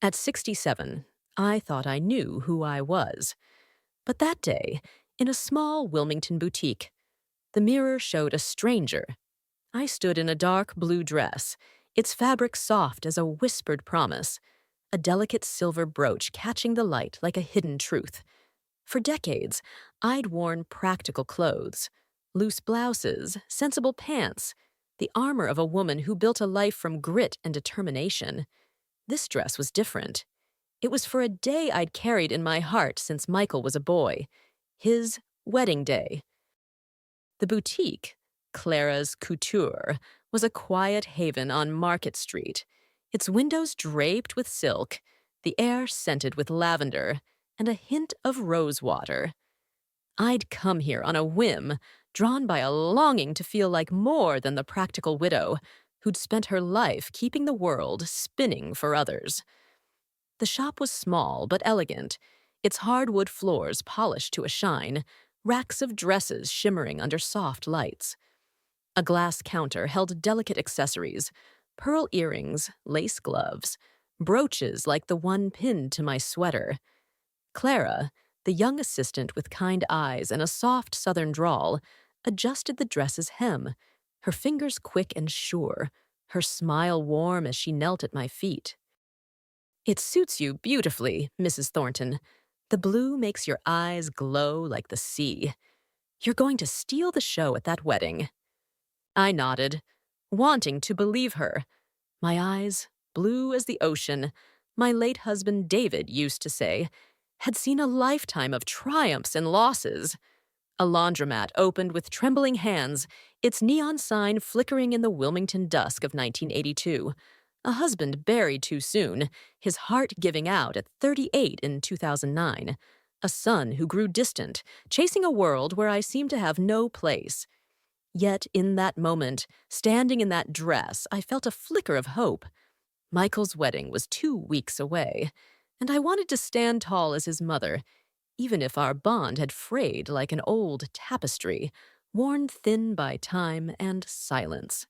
At 67, I thought I knew who I was. But that day, in a small Wilmington boutique, the mirror showed a stranger. I stood in a dark blue dress, its fabric soft as a whispered promise, a delicate silver brooch catching the light like a hidden truth. For decades, I'd worn practical clothes, loose blouses, sensible pants, the armor of a woman who built a life from grit and determination. This dress was different. It was for a day I'd carried in my heart since Michael was a boy, his wedding day. The boutique, Clara's Couture, was a quiet haven on Market Street, its windows draped with silk, the air scented with lavender, and a hint of rose water. I'd come here on a whim, drawn by a longing to feel like more than the practical widow who'd spent her life keeping the world spinning for others. The shop was small but elegant, its hardwood floors polished to a shine, racks of dresses shimmering under soft lights. A glass counter held delicate accessories, pearl earrings, lace gloves, brooches like the one pinned to my sweater. Clara, the young assistant with kind eyes and a soft southern drawl, adjusted the dress's hem, her fingers quick and sure, her smile warm as she knelt at my feet. "It suits you beautifully, Mrs. Thornton. The blue makes your eyes glow like the sea. You're going to steal the show at that wedding." I nodded, wanting to believe her. My eyes, blue as the ocean, my late husband David used to say, had seen a lifetime of triumphs and losses. A laundromat opened with trembling hands, its neon sign flickering in the Wilmington dusk of 1982. A husband buried too soon, his heart giving out at 38 in 2009. A son who grew distant, chasing a world where I seemed to have no place. Yet in that moment, standing in that dress, I felt a flicker of hope. Michael's wedding was 2 weeks away, and I wanted to stand tall as his mother, even if our bond had frayed like an old tapestry, worn thin by time and silence.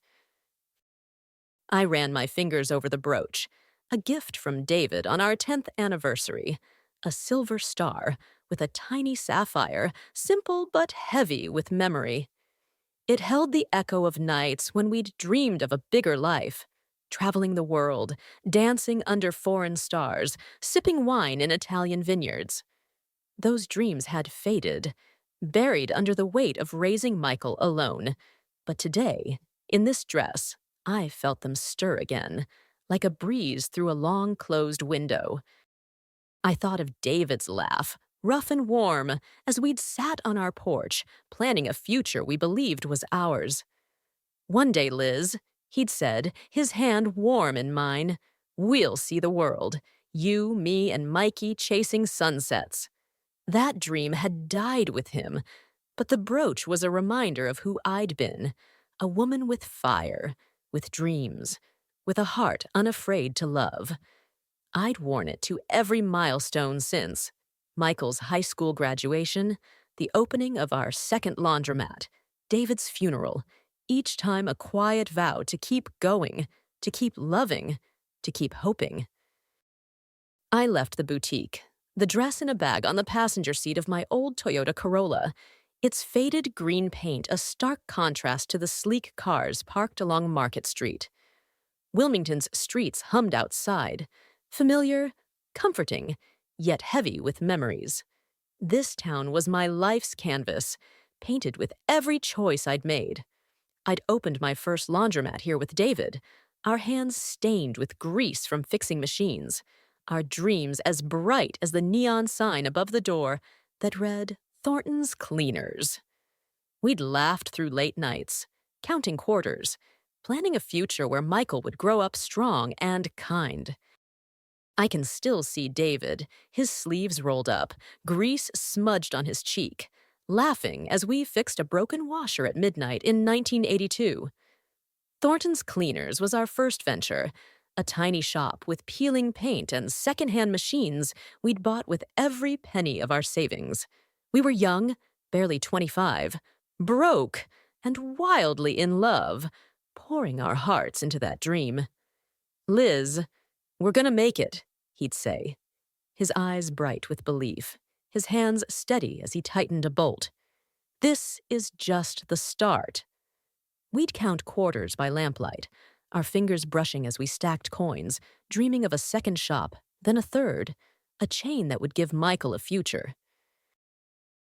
I ran my fingers over the brooch, a gift from David on our 10th anniversary, a silver star with a tiny sapphire, simple but heavy with memory. It held the echo of nights when we'd dreamed of a bigger life, traveling the world, dancing under foreign stars, sipping wine in Italian vineyards. Those dreams had faded, buried under the weight of raising Michael alone. But today, in this dress, I felt them stir again, like a breeze through a long-closed window. I thought of David's laugh, rough and warm, as we'd sat on our porch, planning a future we believed was ours. "One day, Liz," he'd said, his hand warm in mine, "we'll see the world, you, me, and Mikey chasing sunsets." That dream had died with him, but the brooch was a reminder of who I'd been, a woman with fire, with dreams, with a heart unafraid to love. I'd worn it to every milestone since: Michael's high school graduation, the opening of our second laundromat, David's funeral, each time a quiet vow to keep going, to keep loving, to keep hoping. I left the boutique, the dress in a bag on the passenger seat of my old Toyota Corolla, its faded green paint a stark contrast to the sleek cars parked along Market Street. Wilmington's streets hummed outside, familiar, comforting, yet heavy with memories. This town was my life's canvas, painted with every choice I'd made. I'd opened my first laundromat here with David, our hands stained with grease from fixing machines, our dreams as bright as the neon sign above the door that read Thornton's Cleaners. We'd laughed through late nights, counting quarters, planning a future where Michael would grow up strong and kind. I can still see David, his sleeves rolled up, grease smudged on his cheek, laughing as we fixed a broken washer at midnight in 1982. Thornton's Cleaners was our first venture, a tiny shop with peeling paint and secondhand machines we'd bought with every penny of our savings. We were young, barely 25, broke, and wildly in love, pouring our hearts into that dream. "Liz, we're gonna make it," he'd say, his eyes bright with belief, his hands steady as he tightened a bolt. This is just the start. We'd count quarters by lamplight, our fingers brushing as we stacked coins, dreaming of a second shop, then a third, a chain that would give Michael a future.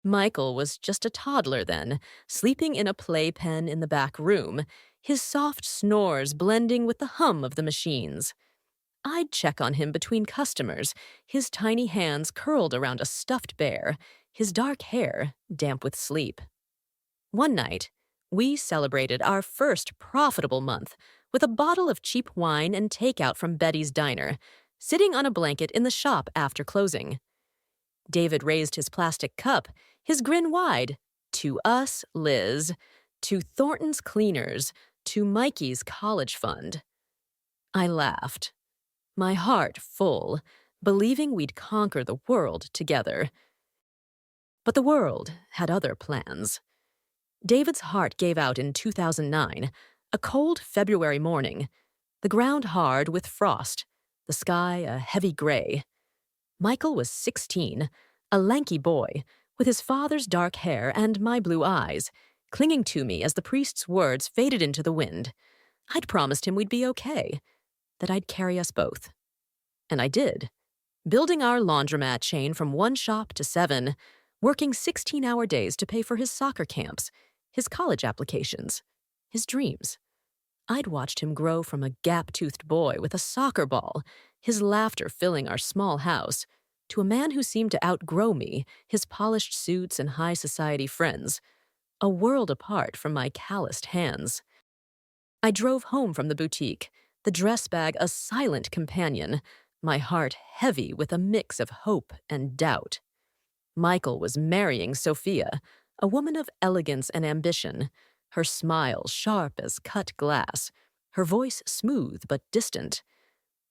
Michael was just a toddler then, sleeping in a playpen in the back room, his soft snores blending with the hum of the machines. I'd check on him between customers, his tiny hands curled around a stuffed bear, his dark hair damp with sleep. One night, we celebrated our first profitable month with a bottle of cheap wine and takeout from Betty's Diner, sitting on a blanket in the shop after closing. David raised his plastic cup, his grin wide. To us, Liz. To Thornton's Cleaners. To Mikey's college fund. I laughed, my heart full, believing we'd conquer the world together. But the world had other plans. David's heart gave out in 2009, a cold February morning, the ground hard with frost, the sky a heavy gray. Michael was 16, a lanky boy, with his father's dark hair and my blue eyes, clinging to me as the priest's words faded into the wind. I'd promised him we'd be okay, that I'd carry us both. And I did, building our laundromat chain from 1 shop to 7, working 16-hour days to pay for his soccer camps, his college applications, his dreams. I'd watched him grow from a gap-toothed boy with a soccer ball, his laughter filling our small house, to a man who seemed to outgrow me, his polished suits and high society friends, a world apart from my calloused hands. I drove home from the boutique, the dress bag a silent companion, my heart heavy with a mix of hope and doubt. Michael was marrying Sophia, a woman of elegance and ambition, her smile sharp as cut glass, her voice smooth but distant.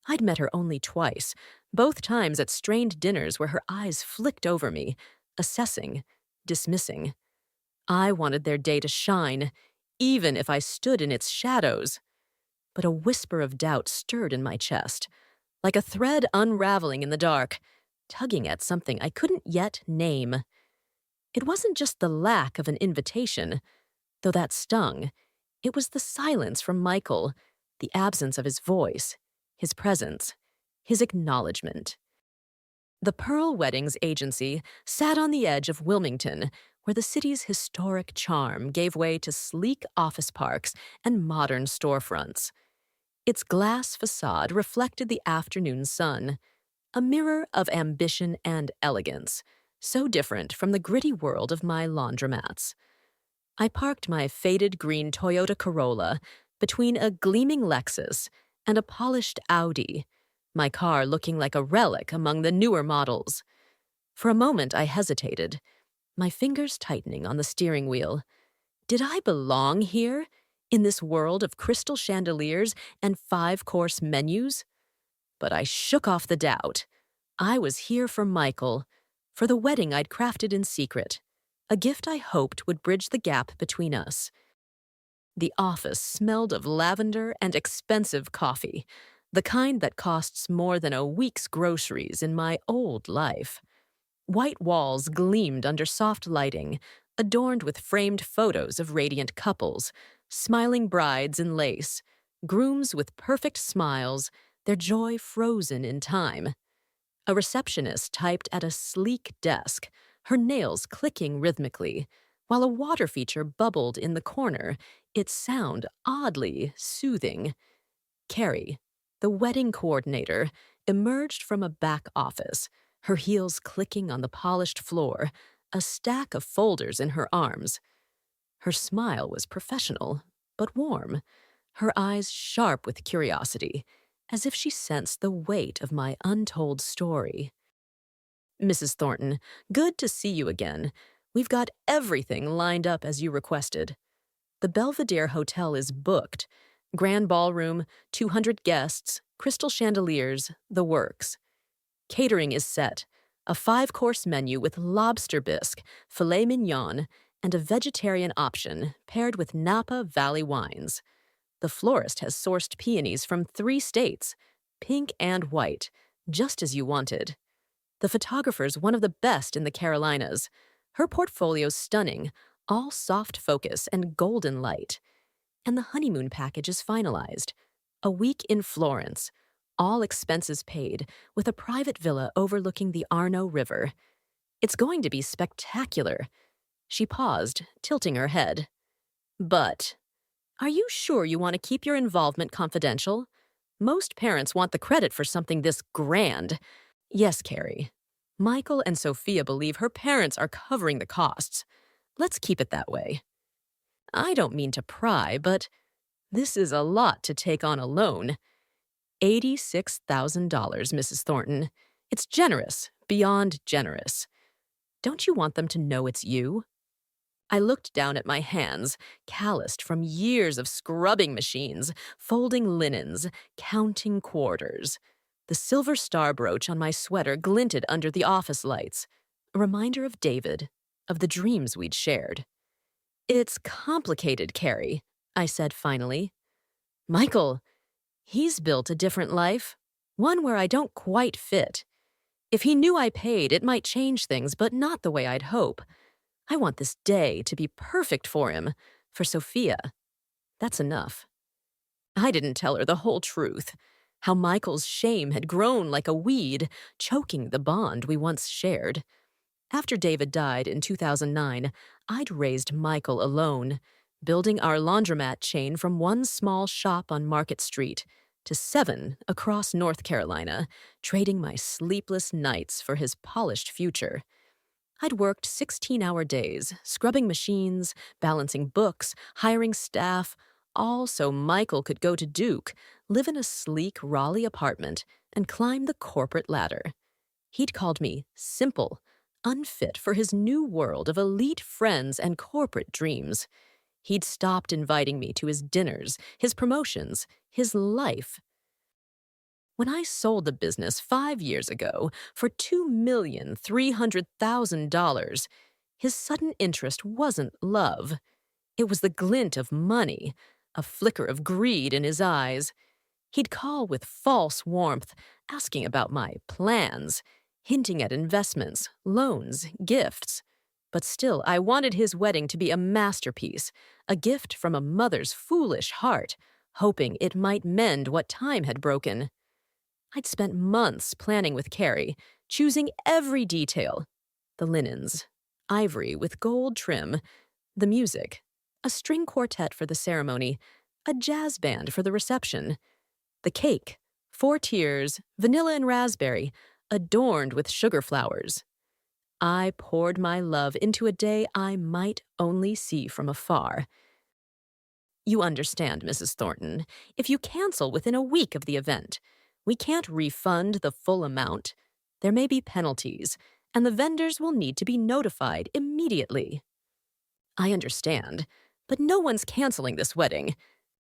I'd met her only twice, both times at strained dinners where her eyes flicked over me, assessing, dismissing. I wanted their day to shine, even if I stood in its shadows. But a whisper of doubt stirred in my chest, like a thread unraveling in the dark, tugging at something I couldn't yet name. It wasn't just the lack of an invitation, though that stung. It was the silence from Michael, the absence of his voice, his presence, his acknowledgement. The Pearl Weddings Agency sat on the edge of Wilmington, where the city's historic charm gave way to sleek office parks and modern storefronts. Its glass facade reflected the afternoon sun, a mirror of ambition and elegance, so different from the gritty world of my laundromats. I parked my faded green Toyota Corolla between a gleaming Lexus and a polished Audi, my car looking like a relic among the newer models. For a moment I hesitated, my fingers tightening on the steering wheel. Did I belong here, in this world of crystal chandeliers and 5-course menus? But I shook off the doubt. I was here for Michael, for the wedding I'd crafted in secret, a gift I hoped would bridge the gap between us. The office smelled of lavender and expensive coffee, the kind that costs more than a week's groceries in my old life. White walls gleamed under soft lighting, adorned with framed photos of radiant couples, smiling brides in lace, grooms with perfect smiles, their joy frozen in time. A receptionist typed at a sleek desk, her nails clicking rhythmically, while a water feature bubbled in the corner, its sound oddly soothing. Carrie, the wedding coordinator, emerged from a back office, her heels clicking on the polished floor, a stack of folders in her arms. Her smile was professional, but warm, her eyes sharp with curiosity, as if she sensed the weight of my untold story. "Mrs. Thornton, good to see you again. We've got everything lined up as you requested. The Belvedere Hotel is booked. Grand ballroom, 200 guests, crystal chandeliers, the works. Catering is set, a 5-course menu with lobster bisque, filet mignon, and a vegetarian option paired with Napa Valley wines. The florist has sourced peonies from 3 states, pink and white, just as you wanted. The photographer's one of the best in the Carolinas. Her portfolio's stunning, all soft focus and golden light. And the honeymoon package is finalized. A week in Florence, all expenses paid, with a private villa overlooking the Arno River. It's going to be spectacular. She paused, tilting her head. But, are you sure you want to keep your involvement confidential? Most parents want the credit for something this grand. Yes, Carrie. Michael and Sophia believe her parents are covering the costs. Let's keep it that way. I don't mean to pry, but this is a lot to take on alone. $86,000, Mrs. Thornton. It's generous, beyond generous. Don't you want them to know it's you? I looked down at my hands, calloused from years of scrubbing machines, folding linens, counting quarters. The silver star brooch on my sweater glinted under the office lights, a reminder of David, of the dreams we'd shared. It's complicated, Carrie, I said finally. Michael, he's built a different life, one where I don't quite fit. If he knew I paid, it might change things, but not the way I'd hope. I want this day to be perfect for him, for Sophia. That's enough. I didn't tell her the whole truth, how Michael's shame had grown like a weed, choking the bond we once shared. After David died in 2009, I'd raised Michael alone, building our laundromat chain from one small shop on Market Street to 7 across North Carolina, trading my sleepless nights for his polished future. I'd worked 16-hour days, scrubbing machines, balancing books, hiring staff, all so Michael could go to Duke, live in a sleek Raleigh apartment, and climb the corporate ladder. He'd called me simple, unfit for his new world of elite friends and corporate dreams. He'd stopped inviting me to his dinners, his promotions, his life. When I sold the business 5 years ago for $2,300,000, his sudden interest wasn't love. It was the glint of money, a flicker of greed in his eyes. He'd call with false warmth, asking about my plans, hinting at investments, loans, gifts. But still, I wanted his wedding to be a masterpiece, a gift from a mother's foolish heart, hoping it might mend what time had broken. I'd spent months planning with Carrie, choosing every detail. The linens, ivory with gold trim, the music, a string quartet for the ceremony, a jazz band for the reception, the cake, 4 tiers, vanilla and raspberry, adorned with sugar flowers. I poured my love into a day I might only see from afar. You understand, Mrs. Thornton, if you cancel within a week of the event, we can't refund the full amount. There may be penalties, and the vendors will need to be notified immediately. I understand, but no one's canceling this wedding.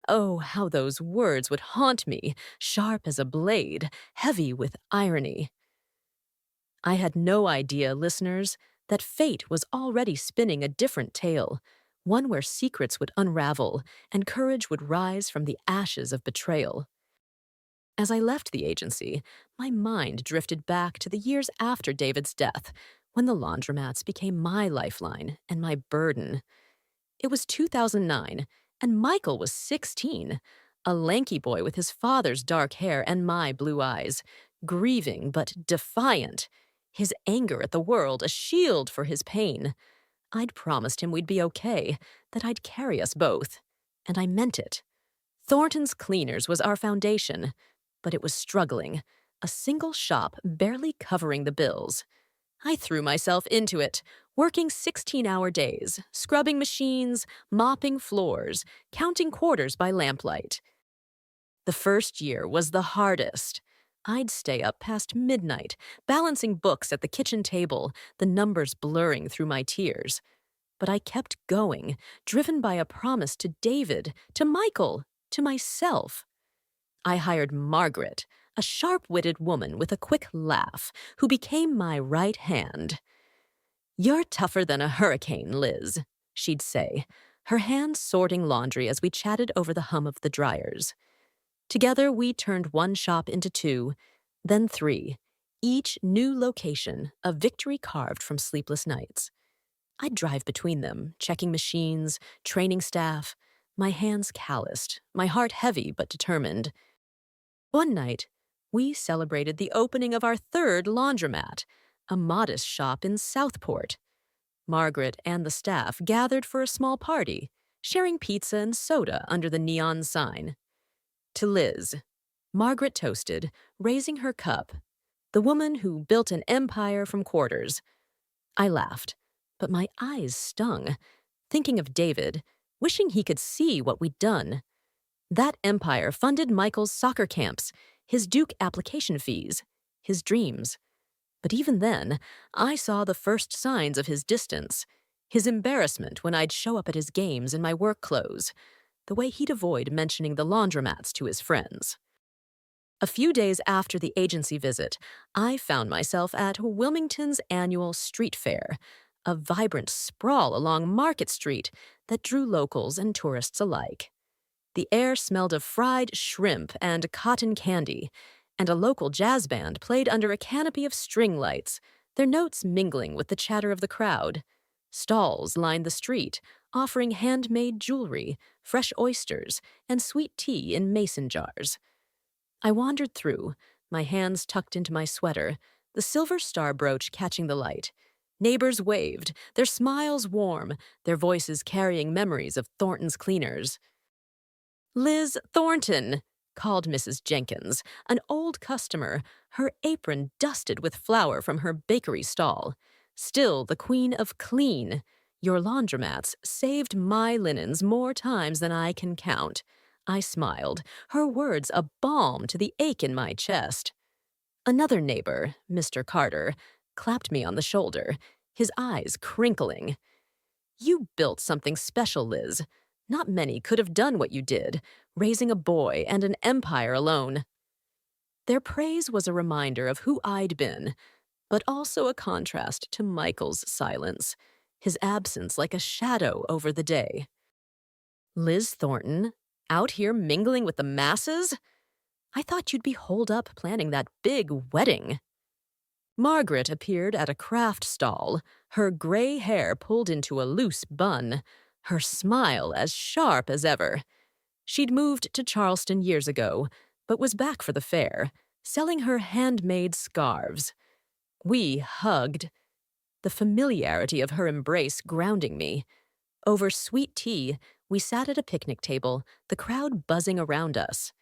Oh, how those words would haunt me, sharp as a blade, heavy with irony. I had no idea, listeners, that fate was already spinning a different tale, one where secrets would unravel and courage would rise from the ashes of betrayal. As I left the agency, my mind drifted back to the years after David's death, when the laundromats became my lifeline and my burden. It was 2009, and Michael was 16, a lanky boy with his father's dark hair and my blue eyes, grieving but defiant, his anger at the world a shield for his pain. I'd promised him we'd be okay, that I'd carry us both, and I meant it. Thornton's Cleaners was our foundation, but it was struggling, a single shop barely covering the bills. I threw myself into it, working 16-hour days, scrubbing machines, mopping floors, counting quarters by lamplight. The first year was the hardest. I'd stay up past midnight, balancing books at the kitchen table, the numbers blurring through my tears. But I kept going, driven by a promise to David, to Michael, to myself. I hired Margaret, a sharp-witted woman with a quick laugh, who became my right hand. "You're tougher than a hurricane, Liz," she'd say, her hands sorting laundry as we chatted over the hum of the dryers. Together, we turned one shop into 2, Then three, each new location a victory carved from sleepless nights. I'd drive between them, checking machines, training staff, my hands calloused, my heart heavy but determined. One night, we celebrated the opening of our third laundromat, a modest shop in Southport. Margaret and the staff gathered for a small party, sharing pizza and soda under the neon sign. To Liz, Margaret toasted, raising her cup, the woman who built an empire from quarters. I laughed, but my eyes stung, thinking of David, wishing he could see what we'd done. That empire funded Michael's soccer camps, his Duke application fees, his dreams. But even then, I saw the first signs of his distance, his embarrassment when I'd show up at his games in my work clothes, the way he'd avoid mentioning the laundromats to his friends. A few days after the agency visit, I found myself at Wilmington's annual street fair, a vibrant sprawl along Market Street that drew locals and tourists alike. The air smelled of fried shrimp and cotton candy, and a local jazz band played under a canopy of string lights, their notes mingling with the chatter of the crowd. Stalls lined the street, offering handmade jewelry, fresh oysters, and sweet tea in mason jars. I wandered through, my hands tucked into my sweater, the silver star brooch catching the light. Neighbors waved, their smiles warm, their voices carrying memories of Thornton's cleaners. "Liz Thornton," called Mrs. Jenkins, an old customer, her apron dusted with flour from her bakery stall. "Still the queen of clean. Your laundromats saved my linens more times than I can count." I smiled, her words a balm to the ache in my chest. Another neighbor, Mr. Carter, clapped me on the shoulder, his eyes crinkling. "You built something special, Liz. Not many could have done what you did, raising a boy and an empire alone." Their praise was a reminder of who I'd been, but also a contrast to Michael's silence, his absence like a shadow over the day. Liz Thornton, out here mingling with the masses? I thought you'd be holed up planning that big wedding. Margaret appeared at a craft stall, her gray hair pulled into a loose bun, her smile as sharp as ever. She'd moved to Charleston years ago, but was back for the fair, selling her handmade scarves. We hugged, the familiarity of her embrace grounding me. Over sweet tea, we sat at a picnic table, the crowd buzzing around us.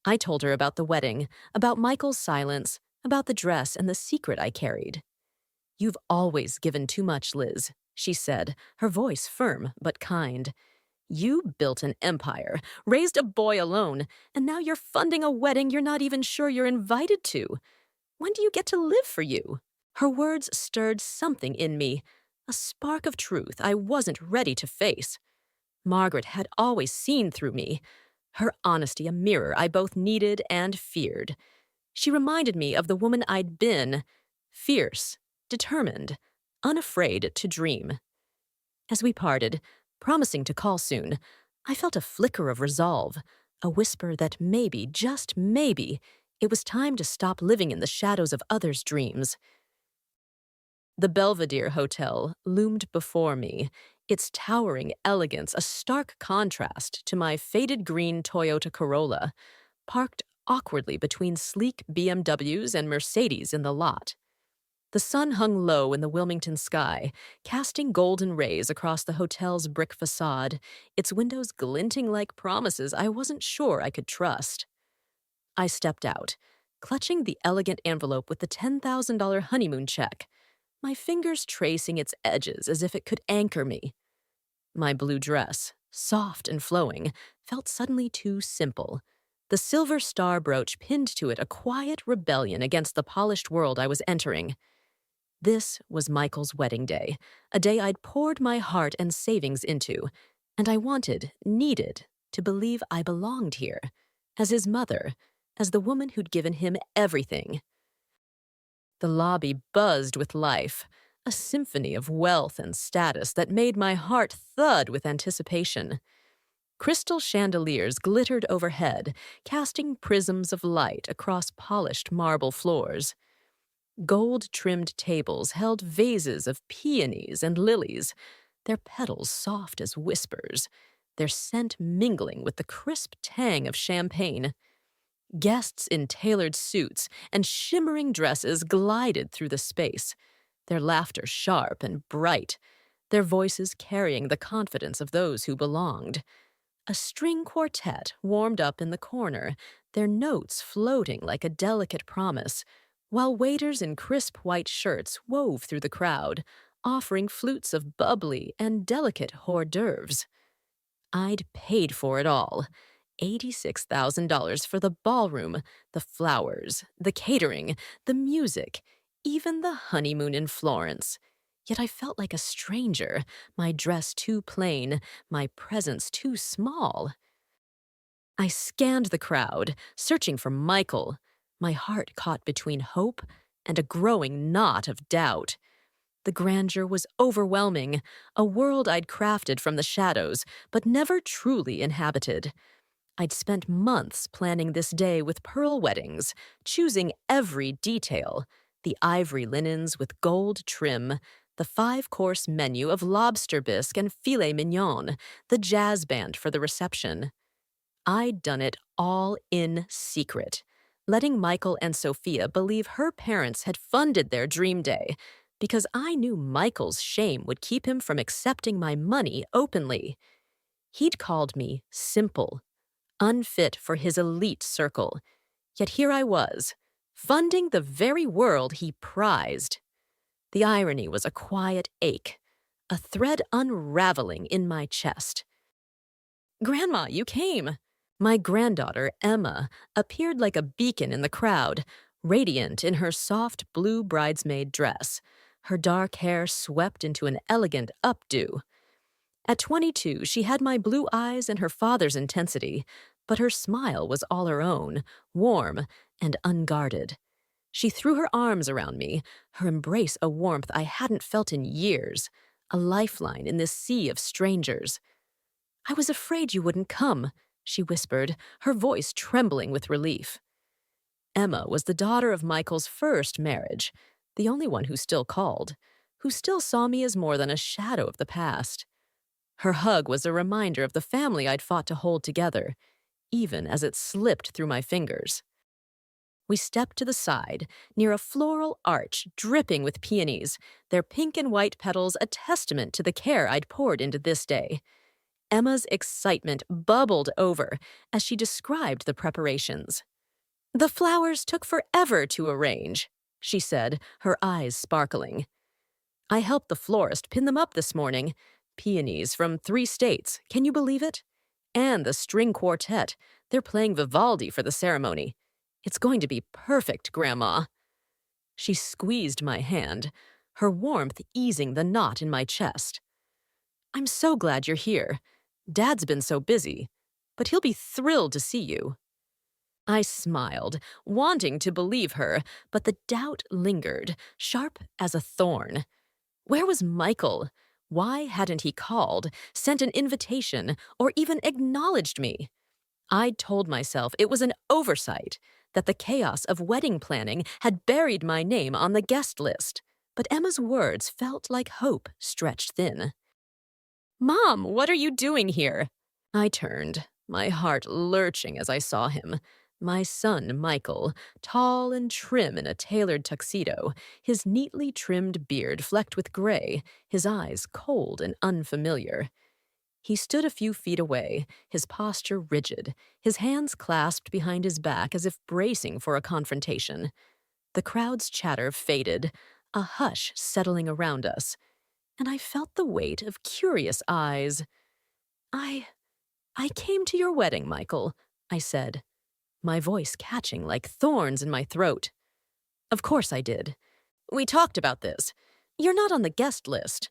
I told her about the wedding, about Michael's silence, about the dress and the secret I carried. "You've always given too much, Liz," she said, her voice firm but kind. "You built an empire, raised a boy alone, and now you're funding a wedding you're not even sure you're invited to. When do you get to live for you?" Her words stirred something in me, a spark of truth I wasn't ready to face. Margaret had always seen through me, her honesty a mirror I both needed and feared. She reminded me of the woman I'd been, fierce, determined, unafraid to dream. As we parted, promising to call soon, I felt a flicker of resolve, a whisper that maybe, just maybe, it was time to stop living in the shadows of others' dreams. The Belvedere Hotel loomed before me, its towering elegance a stark contrast to my faded green Toyota Corolla, parked awkwardly between sleek BMWs and Mercedes in the lot. The sun hung low in the Wilmington sky, casting golden rays across the hotel's brick facade, its windows glinting like promises I wasn't sure I could trust. I stepped out, clutching the elegant envelope with the $10,000 honeymoon check, my fingers tracing its edges as if it could anchor me. My blue dress, soft and flowing, felt suddenly too simple. The silver star brooch pinned to it a quiet rebellion against the polished world I was entering. This was Michael's wedding day, a day I'd poured my heart and savings into, and I wanted, needed, to believe I belonged here, as his mother, as the woman who'd given him everything. The lobby buzzed with life, a symphony of wealth and status that made my heart thud with anticipation. Crystal chandeliers glittered overhead, casting prisms of light across polished marble floors. Gold-trimmed tables held vases of peonies and lilies, their petals soft as whispers, their scent mingling with the crisp tang of champagne. Guests in tailored suits and shimmering dresses glided through the space, their laughter sharp and bright, their voices carrying the confidence of those who belonged. A string quartet warmed up in the corner, their notes floating like a delicate promise, while waiters in crisp white shirts wove through the crowd, offering flutes of bubbly and delicate hors d'oeuvres. I'd paid for it all. $86,000 for the ballroom, the flowers, the catering, the music, even the honeymoon in Florence. Yet I felt like a stranger, my dress too plain, my presence too small. I scanned the crowd, searching for Michael, my heart caught between hope and a growing knot of doubt. The grandeur was overwhelming, a world I'd crafted from the shadows, but never truly inhabited. I'd spent months planning this day with pearl weddings, choosing every detail, the ivory linens with gold trim, the 5-course menu of lobster bisque and filet mignon, the jazz band for the reception. I'd done it all in secret, letting Michael and Sophia believe her parents had funded their dream day, because I knew Michael's shame would keep him from accepting my money openly. He'd called me simple, unfit for his elite circle, yet here I was, funding the very world he prized. The irony was a quiet ache, a thread unraveling in my chest. "Grandma, you came!" My granddaughter, Emma, appeared like a beacon in the crowd, radiant in her soft blue bridesmaid dress, her dark hair swept into an elegant updo. At 22, she had my blue eyes and her father's intensity, but her smile was all her own, warm and unguarded. She threw her arms around me, her embrace a warmth I hadn't felt in years, a lifeline in this sea of strangers. "I was afraid you wouldn't come," she whispered, her voice trembling with relief. Emma was the daughter of Michael's first marriage, the only one who still called, who still saw me as more than a shadow of the past. Her hug was a reminder of the family I'd fought to hold together, even as it slipped through my fingers. We stepped to the side, near a floral arch dripping with peonies, their pink and white petals a testament to the care I'd poured into this day. Emma's excitement bubbled over as she described the preparations. "The flowers took forever to arrange," she said, her eyes sparkling. "I helped the florist pin them up this morning. Peonies from 3 states, can you believe it? And the string quartet, they're playing Vivaldi for the ceremony. It's going to be perfect, Grandma." She squeezed my hand, her warmth easing the knot in my chest. "I'm so glad you're here. Dad's been so busy, but he'll be thrilled to see you." I smiled, wanting to believe her, but the doubt lingered, sharp as a thorn. Where was Michael? Why hadn't he called, sent an invitation, or even acknowledged me? I'd told myself it was an oversight, that the chaos of wedding planning had buried my name on the guest list, but Emma's words felt like hope stretched thin. "Mom, what are you doing here?" I turned, my heart lurching as I saw him. My son, Michael, tall and trim in a tailored tuxedo, his neatly trimmed beard flecked with gray, his eyes cold and unfamiliar. He stood a few feet away, his posture rigid, his hands clasped behind his back as if bracing for a confrontation. The crowd's chatter faded, a hush settling around us, and I felt the weight of curious eyes. I came to your wedding, Michael," I said, my voice catching like thorns in my throat. "Of course I did. We talked about this. You're not on the guest list."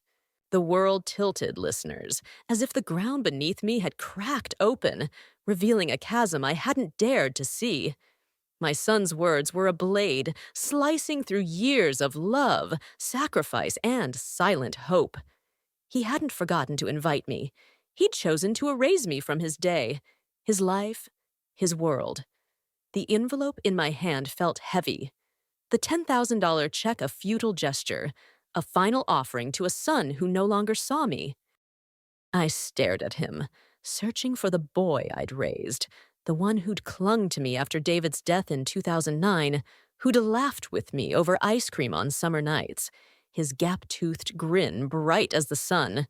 The world tilted, listeners, as if the ground beneath me had cracked open, revealing a chasm I hadn't dared to see. My son's words were a blade, slicing through years of love, sacrifice, and silent hope. He hadn't forgotten to invite me. He'd chosen to erase me from his day, his life, his world. The envelope in my hand felt heavy. The $10,000 check a futile gesture, a final offering to a son who no longer saw me. I stared at him, searching for the boy I'd raised, the one who'd clung to me after David's death in 2009, who'd laughed with me over ice cream on summer nights, his gap-toothed grin bright as the sun.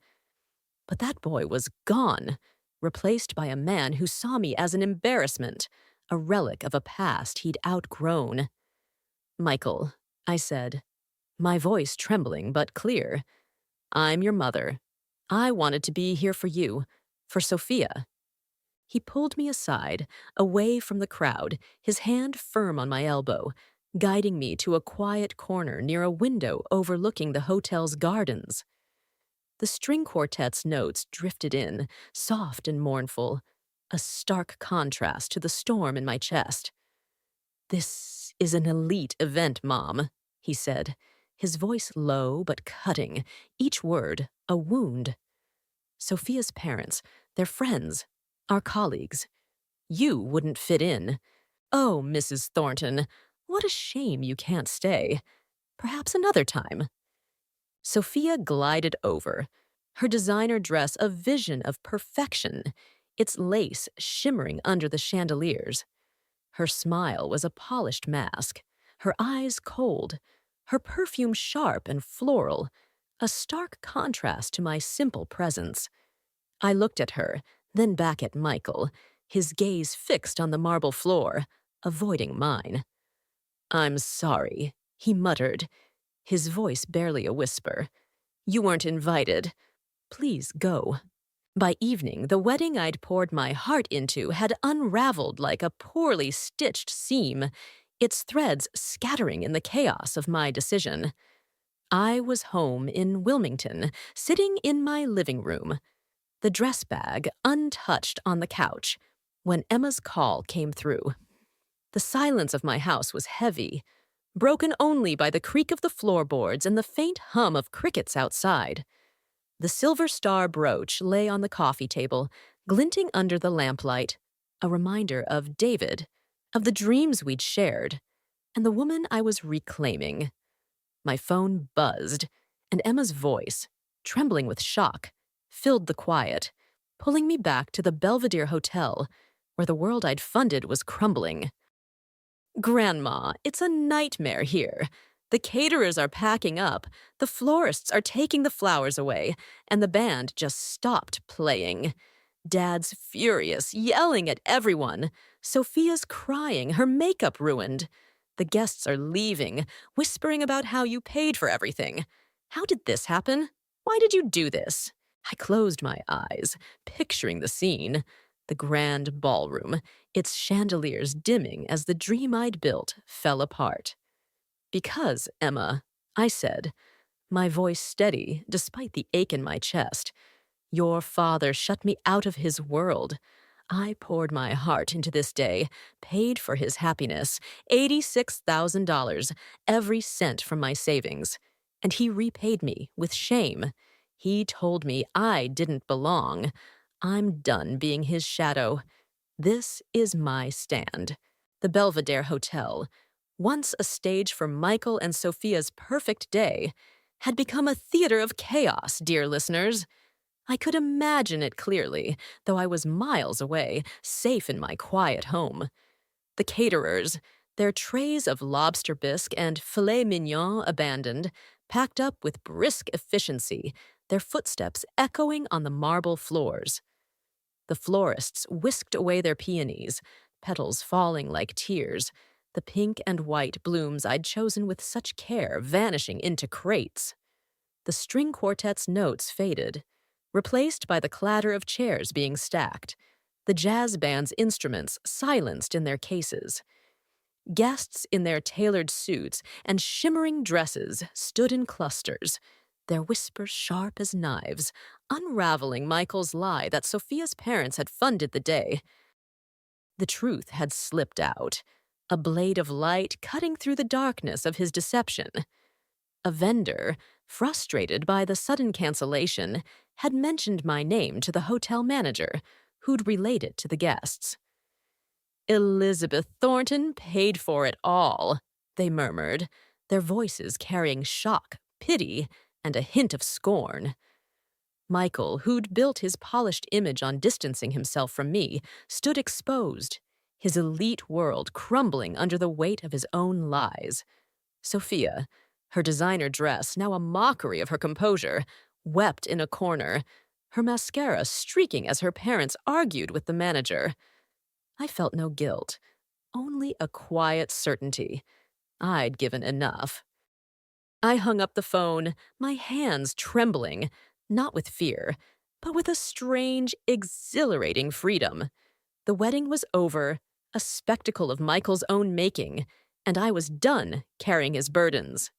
But that boy was gone, replaced by a man who saw me as an embarrassment, a relic of a past he'd outgrown. "Michael," I said, my voice trembling but clear, "I'm your mother. I wanted to be here for you, for Sophia." He pulled me aside, away from the crowd, his hand firm on my elbow, guiding me to a quiet corner near a window overlooking the hotel's gardens. The string quartet's notes drifted in, soft and mournful, a stark contrast to the storm in my chest. "This is an elite event, Mom," he said, his voice low but cutting, each word a wound. "Sophia's parents, their friends, our colleagues. You wouldn't fit in. Oh, Mrs. Thornton, what a shame you can't stay. Perhaps another time." Sophia glided over, her designer dress a vision of perfection, its lace shimmering under the chandeliers. Her smile was a polished mask, her eyes cold, her perfume sharp and floral, a stark contrast to my simple presence. I looked at her, then back at Michael, his gaze fixed on the marble floor, avoiding mine. "I'm sorry," he muttered, his voice barely a whisper. "You weren't invited. Please go." By evening, the wedding I'd poured my heart into had unraveled like a poorly stitched seam, its threads scattering in the chaos of my decision. I was home in Wilmington, sitting in my living room, the dress bag untouched on the couch, when Emma's call came through. The silence of my house was heavy, broken only by the creak of the floorboards and the faint hum of crickets outside. The silver star brooch lay on the coffee table, glinting under the lamplight, a reminder of David, of the dreams we'd shared, and the woman I was reclaiming. My phone buzzed, and Emma's voice, trembling with shock, filled the quiet, pulling me back to the Belvedere Hotel, where the world I'd funded was crumbling. "Grandma, it's a nightmare here. The caterers are packing up, the florists are taking the flowers away, and the band just stopped playing. Dad's furious, yelling at everyone. Sophia's crying, her makeup ruined. The guests are leaving, whispering about how you paid for everything. How did this happen? Why did you do this?" I closed my eyes, picturing the scene. The grand ballroom, its chandeliers dimming as the dream I'd built fell apart. "Because, Emma," I said, my voice steady despite the ache in my chest, "your father shut me out of his world. I poured my heart into this day, paid for his happiness, $86,000, every cent from my savings. And he repaid me with shame. He told me I didn't belong. I'm done being his shadow. This is my stand." The Belvedere Hotel, once a stage for Michael and Sophia's perfect day, had become a theater of chaos, dear listeners. I could imagine it clearly, though I was miles away, safe in my quiet home. The caterers, their trays of lobster bisque and filet mignon abandoned, packed up with brisk efficiency, their footsteps echoing on the marble floors. The florists whisked away their peonies, petals falling like tears, the pink and white blooms I'd chosen with such care vanishing into crates. The string quartet's notes faded, replaced by the clatter of chairs being stacked, the jazz band's instruments silenced in their cases. Guests in their tailored suits and shimmering dresses stood in clusters, their whispers sharp as knives, unraveling Michael's lie that Sophia's parents had funded the day. The truth had slipped out, a blade of light cutting through the darkness of his deception. A vendor, frustrated by the sudden cancellation, had mentioned my name to the hotel manager, who'd relayed it to the guests. "Elizabeth Thornton paid for it all," they murmured, their voices carrying shock, pity, and a hint of scorn. Michael, who'd built his polished image on distancing himself from me, stood exposed, his elite world crumbling under the weight of his own lies. Sophia, her designer dress now a mockery of her composure, wept in a corner, her mascara streaking as her parents argued with the manager. I felt no guilt, only a quiet certainty. I'd given enough. I hung up the phone, my hands trembling, not with fear, but with a strange, exhilarating freedom. The wedding was over, a spectacle of Michael's own making, and I was done carrying his burdens.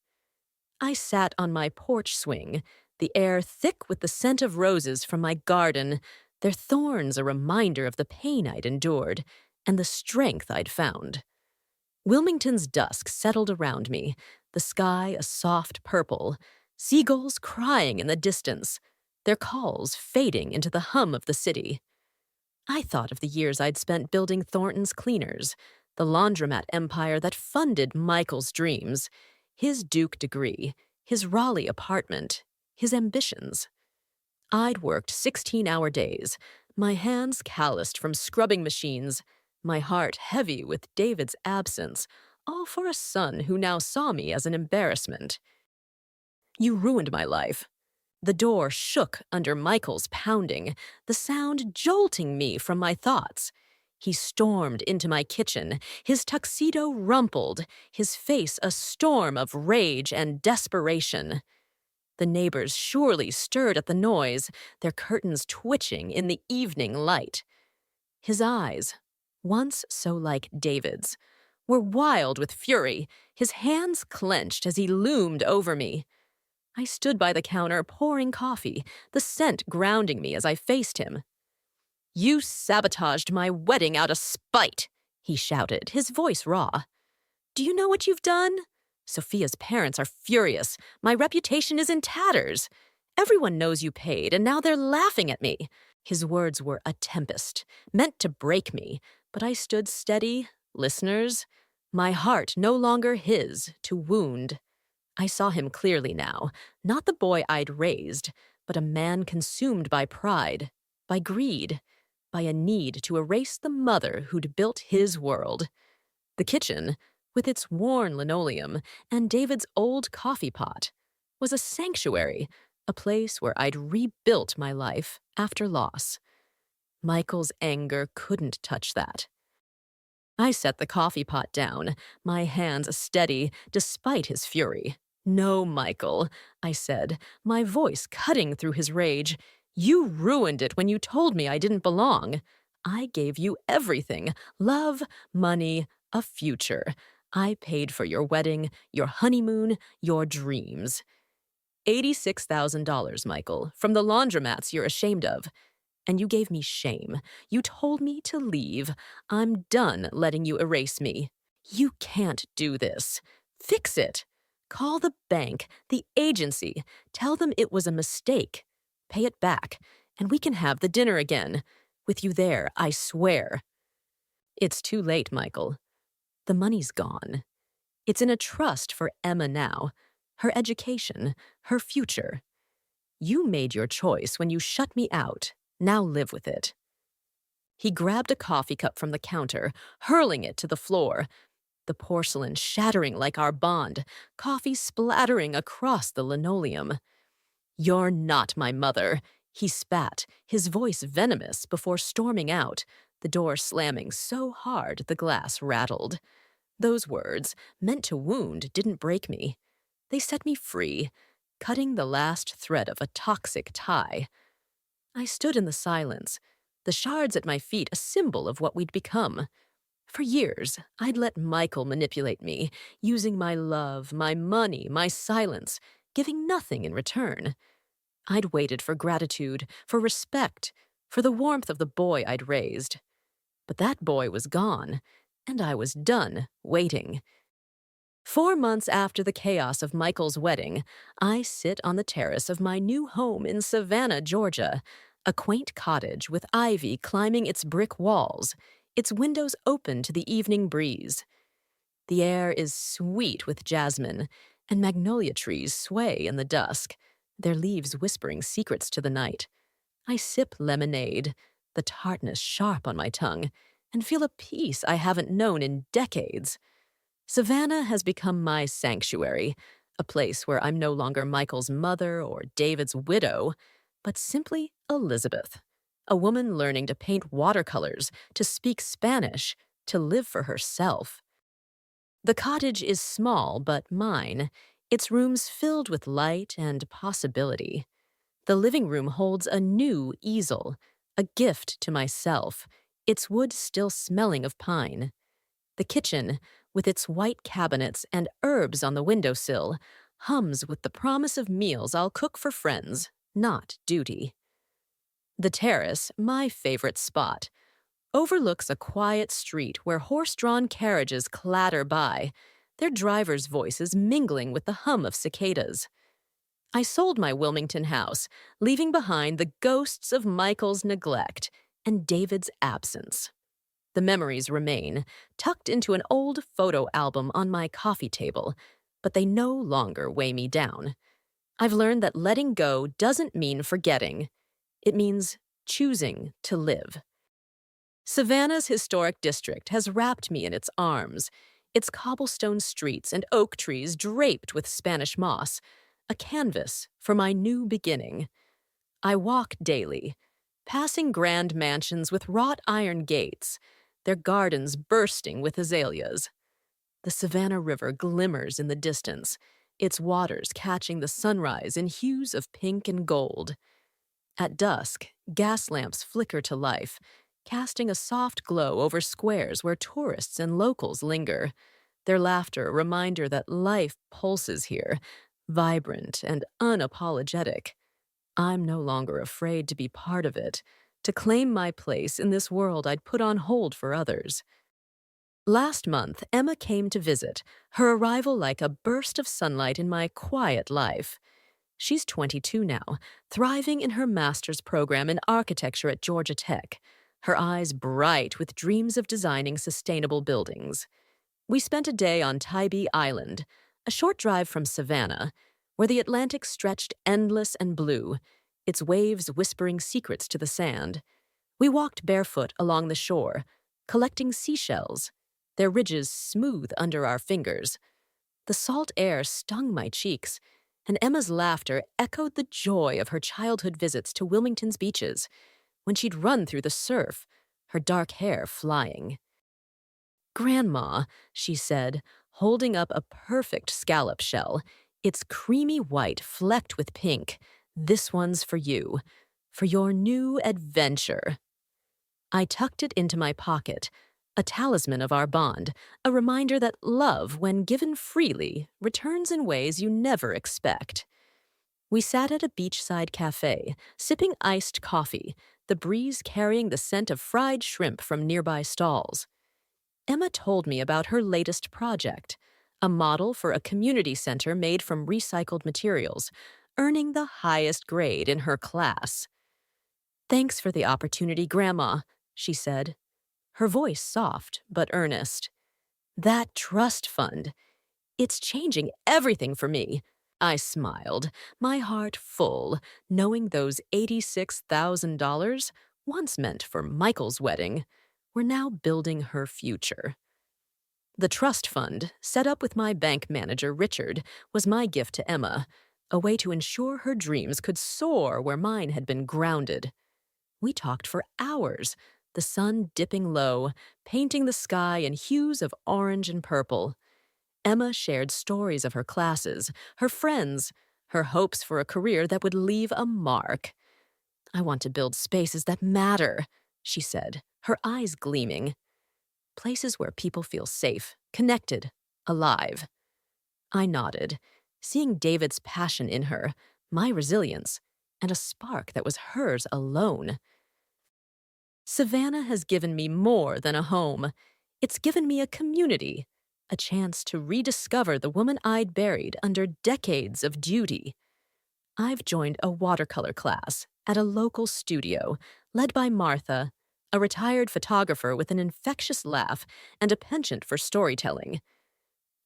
I sat on my porch swing, the air thick with the scent of roses from my garden, their thorns a reminder of the pain I'd endured and the strength I'd found. Wilmington's dusk settled around me, the sky a soft purple, seagulls crying in the distance, their calls fading into the hum of the city. I thought of the years I'd spent building Thornton's Cleaners, the laundromat empire that funded Michael's dreams, his Duke degree, his Raleigh apartment, his ambitions. I'd worked 16-hour days, my hands calloused from scrubbing machines, my heart heavy with David's absence, all for a son who now saw me as an embarrassment. "You ruined my life." The door shook under Michael's pounding, the sound jolting me from my thoughts. He stormed into my kitchen, his tuxedo rumpled, his face a storm of rage and desperation. The neighbors surely stirred at the noise, their curtains twitching in the evening light. His eyes, once so like David's, were wild with fury, his hands clenched as he loomed over me. I stood by the counter pouring coffee, the scent grounding me as I faced him. "You sabotaged my wedding out of spite," he shouted, his voice raw. "Do you know what you've done? Sophia's parents are furious. My reputation is in tatters. Everyone knows you paid, and now they're laughing at me." His words were a tempest, meant to break me, but I stood steady, listeners, my heart no longer his to wound. I saw him clearly now, not the boy I'd raised, but a man consumed by pride, by greed, by a need to erase the mother who'd built his world. The kitchen, with its worn linoleum and David's old coffee pot, was a sanctuary, a place where I'd rebuilt my life after loss. Michael's anger couldn't touch that. I set the coffee pot down, my hands steady despite his fury. "No, Michael," I said, my voice cutting through his rage. "You ruined it when you told me I didn't belong. I gave you everything, love, money, a future. I paid for your wedding, your honeymoon, your dreams. $86,000, Michael, from the laundromats you're ashamed of. And you gave me shame. You told me to leave. I'm done letting you erase me. You can't do this. Fix it. Call the bank, the agency. Tell them it was a mistake. Pay it back, and we can have the dinner again. With you there, I swear." "It's too late, Michael. The money's gone. It's in a trust for Emma now, her education, her future. You made your choice when you shut me out. Now live with it." He grabbed a coffee cup from the counter, hurling it to the floor, the porcelain shattering like our bond, coffee splattering across the linoleum. "You're not my mother," he spat, his voice venomous before storming out, the door slamming so hard the glass rattled. Those words, meant to wound, didn't break me. They set me free, cutting the last thread of a toxic tie. I stood in the silence, the shards at my feet a symbol of what we'd become. For years, I'd let Michael manipulate me, using my love, my money, my silence, giving nothing in return. I'd waited for gratitude, for respect, for the warmth of the boy I'd raised. But that boy was gone, and I was done waiting. 4 months after the chaos of Michael's wedding, I sit on the terrace of my new home in Savannah, Georgia, a quaint cottage with ivy climbing its brick walls, its windows open to the evening breeze. The air is sweet with jasmine, and magnolia trees sway in the dusk, their leaves whispering secrets to the night. I sip lemonade, the tartness sharp on my tongue, and feel a peace I haven't known in decades. Savannah has become my sanctuary, a place where I'm no longer Michael's mother or David's widow, but simply Elizabeth, a woman learning to paint watercolors, to speak Spanish, to live for herself. The cottage is small but mine, its rooms filled with light and possibility. The living room holds a new easel, a gift to myself, its wood still smelling of pine. The kitchen, with its white cabinets and herbs on the windowsill, hums with the promise of meals I'll cook for friends, not duty. The terrace, my favorite spot, overlooks a quiet street where horse-drawn carriages clatter by, their drivers' voices mingling with the hum of cicadas. I sold my Wilmington house, leaving behind the ghosts of Michael's neglect and David's absence. The memories remain, tucked into an old photo album on my coffee table, but they no longer weigh me down. I've learned that letting go doesn't mean forgetting. It means choosing to live. Savannah's historic district has wrapped me in its arms, its cobblestone streets and oak trees draped with Spanish moss, a canvas for my new beginning. I walk daily, passing grand mansions with wrought iron gates, their gardens bursting with azaleas. The Savannah River glimmers in the distance, its waters catching the sunrise in hues of pink and gold. At dusk, gas lamps flicker to life, casting a soft glow over squares where tourists and locals linger, their laughter a reminder that life pulses here, vibrant and unapologetic. I'm no longer afraid to be part of it, to claim my place in this world I'd put on hold for others. Last month, Emma came to visit, her arrival like a burst of sunlight in my quiet life. She's 22 now, thriving in her master's program in architecture at Georgia Tech, her eyes bright with dreams of designing sustainable buildings. We spent a day on Tybee Island, a short drive from Savannah, where the Atlantic stretched endless and blue, its waves whispering secrets to the sand. We walked barefoot along the shore, collecting seashells, their ridges smooth under our fingers. The salt air stung my cheeks, and Emma's laughter echoed the joy of her childhood visits to Wilmington's beaches, when she'd run through the surf, her dark hair flying. "Grandma," she said, holding up a perfect scallop shell, its creamy white flecked with pink, "this one's for you, for your new adventure." I tucked it into my pocket, a talisman of our bond, a reminder that love, when given freely, returns in ways you never expect. We sat at a beachside cafe, sipping iced coffee, the breeze carrying the scent of fried shrimp from nearby stalls. Emma told me about her latest project, a model for a community center made from recycled materials, earning the highest grade in her class. "Thanks for the opportunity, Grandma," she said, her voice soft but earnest. "That trust fund, it's changing everything for me." I smiled, my heart full, knowing those $86,000, once meant for Michael's wedding, were now building her future. The trust fund, set up with my bank manager, Richard, was my gift to Emma, a way to ensure her dreams could soar where mine had been grounded. We talked for hours, the sun dipping low, painting the sky in hues of orange and purple. Emma shared stories of her classes, her friends, her hopes for a career that would leave a mark. "I want to build spaces that matter," she said, her eyes gleaming. "Places where people feel safe, connected, alive." I nodded, seeing David's passion in her, my resilience, and a spark that was hers alone. Savannah has given me more than a home. It's given me a community, a chance to rediscover the woman I'd buried under decades of duty. I've joined a watercolor class at a local studio led by Martha, a retired photographer with an infectious laugh and a penchant for storytelling.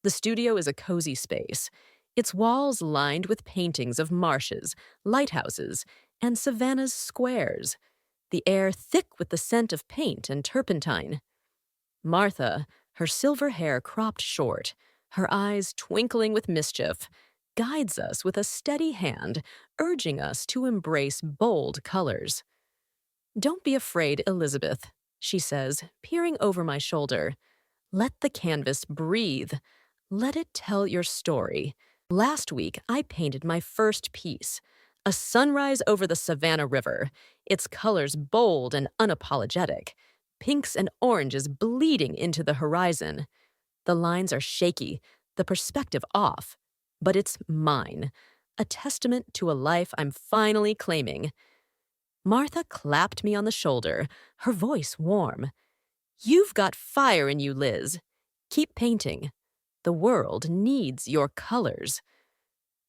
The studio is a cozy space, its walls lined with paintings of marshes, lighthouses, and Savannah's squares, the air thick with the scent of paint and turpentine. Martha, her silver hair cropped short, her eyes twinkling with mischief, guides us with a steady hand, urging us to embrace bold colors. "Don't be afraid, Elizabeth," she says, peering over my shoulder. "Let the canvas breathe. Let it tell your story." Last week, I painted my first piece, a sunrise over the Savannah River, its colors bold and unapologetic, pinks and oranges bleeding into the horizon. The lines are shaky, the perspective off, but it's mine, a testament to a life I'm finally claiming. Martha clapped me on the shoulder, her voice warm. "You've got fire in you, Liz. Keep painting. The world needs your colors."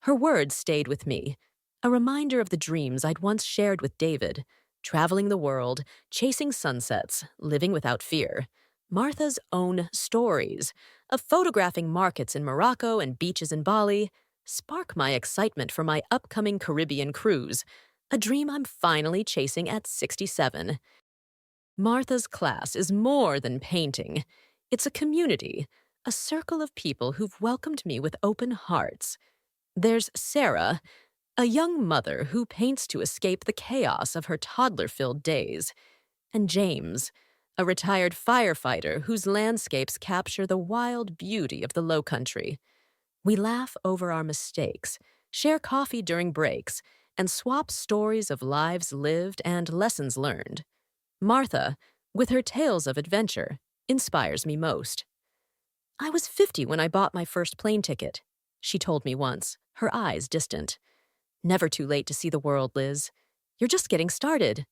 Her words stayed with me, a reminder of the dreams I'd once shared with David, traveling the world, chasing sunsets, living without fear. Martha's own stories, of photographing markets in Morocco and beaches in Bali, spark my excitement for my upcoming Caribbean cruise, a dream I'm finally chasing at 67. Martha's class is more than painting. It's a community, a circle of people who've welcomed me with open hearts. There's Sarah, a young mother who paints to escape the chaos of her toddler-filled days, and James, a retired firefighter whose landscapes capture the wild beauty of the Lowcountry. We laugh over our mistakes, share coffee during breaks, and swap stories of lives lived and lessons learned. Martha, with her tales of adventure, inspires me most. "I was 50 when I bought my first plane ticket," she told me once, her eyes distant. "Never too late to see the world, Liz. You're just getting started."